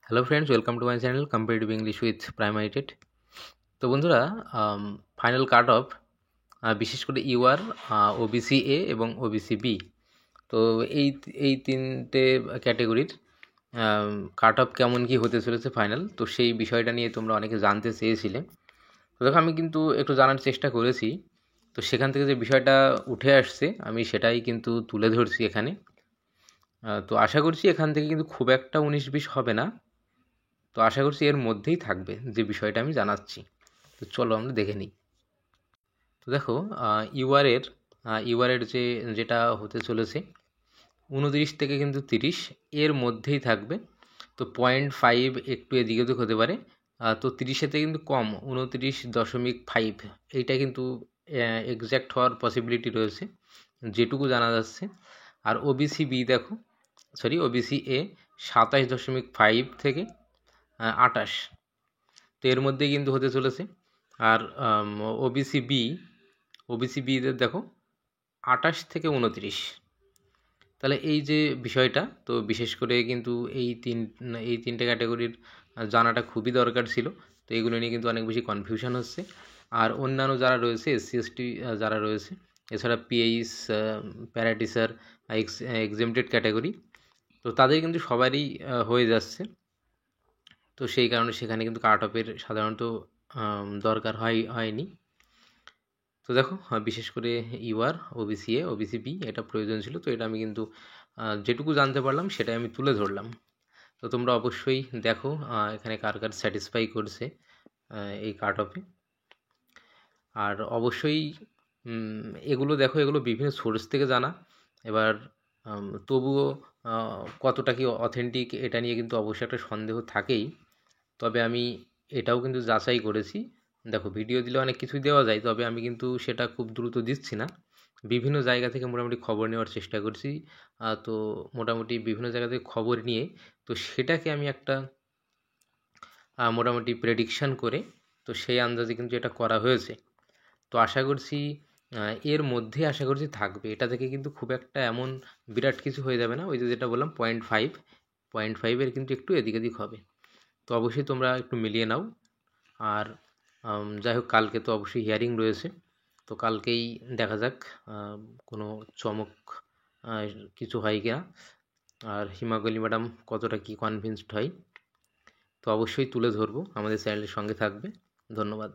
Hello friends, welcome to my channel competitive English with primary TET. তো বন্ধুরা, final cut off বিশেষ করে UR, OBC এ এবং OBC B, তো এই এই তিনটে ক্যাটেগরির কাট অফ কেমন কি হতে চলেছে ফাইনাল, তো সেই বিষয়টা নিয়ে তোমরা অনেকে জানতে চেয়েছিলে। তো দেখো, আমি কিন্তু একটু জানার চেষ্টা করেছি। তো সেখান থেকে যে বিষয়টা উঠে আসছে আমি সেটাই কিন্তু তুলে ধরছি এখানে। তো আশা করছি এখান থেকে কিন্তু খুব একটা 19-20 হবে না। তো আশা করছি এর মধ্যেই থাকবে যে বিষয়টা আমি জানাচ্ছি। তো চলো আমরা দেখে নিই। তো দেখো, ইউআরের ইউআরের যেটা হতে চলেছে 29 থেকে কিন্তু 30 এর মধ্যেই থাকবে। তো 0.5 একটু এদিক ওদিক হতে পারে। তো 30-এতে কিন্তু কম, 29.5 এইটা কিন্তু এক্স্যাক্ট হওয়ার পসিবিলিটি রয়েছে যেটুকু জানা যাচ্ছে। আর ওবিসি বি দেখো, ওবিসি এ 27.5 থেকে 28, তো এর মধ্যেই কিন্তু হতে চলেছে। আর ওবিসি বি, বিদের দেখো 28 থেকে 29। তাহলে এই যে বিষয়টা, তো বিশেষ করে কিন্তু এই তিনটে ক্যাটাগরির জানাটা খুবই দরকার ছিল। তো এগুলো নিয়ে কিন্তু অনেক বেশি কনফিউশন হচ্ছে। আর অন্যান্য যারা রয়েছে এসসি এসটি যারা রয়েছে, এছাড়া পিএইচ, প্যারাটিসার, এক্সেমটেড ক্যাটাগরি, তো তাদের কিন্তু সবারই হয়ে যাচ্ছে। তো সেই কারণে সেখানে কিন্তু কাট অফের সাধারণত দরকার হয়নি। তো দেখো, বিশেষ করে UR, OBC A, OBC B এটা প্রয়োজন ছিল। তো এটা আমি কিন্তু যেটুকু জানতে পারলাম সেটাই আমি তুলে ধরলাম। তো তোমরা অবশ্যই দেখো এখানে কার কার স্যাটিসফাই করছে এই কাট অফে। আর অবশ্যই এগুলো দেখো, এগুলো বিভিন্ন সোর্স থেকে জানা। এবার তবুও কতটা কি অথেন্টিক এটা নিয়ে কিন্তু অবশ্যই একটা সন্দেহ থাকেই। তবে আমি এটাও কিন্তু যাচাই করেছি। দেখো, ভিডিও দিলে অনেক কিছুই দেওয়া যায়, তবে আমি কিন্তু সেটা খুব দ্রুত দিচ্ছি না। বিভিন্ন জায়গা থেকে মোটামুটি খবর নেওয়ার চেষ্টা করছি। তো মোটামুটি বিভিন্ন জায়গা থেকে খবর নিয়ে তো সেটাকে আমি একটা মোটামুটি প্রেডিকশান করে, তো সেই আন্দাজে কিন্তু এটা করা হয়েছে। তো আশা করছি এর মধ্যে আশা করছি থাকবে। এটা থেকে কিন্তু খুব একটা এমন বিরাট কিছু হয়ে যাবে না। ওই যে যেটা বললাম 0.5 কিন্তু একটু এদিক এদিক হবে। তো অবশ্যই তোমরা একটু মিলিয়ে নাও। আর যাই হোক, কালকে তো অবশ্যই হিয়ারিং রয়েছে। তো কালকেই দেখা যাক কোনো চমক কিছু হয় কিনা, আর হিমাগলি ম্যাডাম কতটা কি কনভিন্সড হয়। তো অবশ্যই তুলে ধরবো, আমাদের চ্যানেলের সঙ্গে থাকবে। ধন্যবাদ।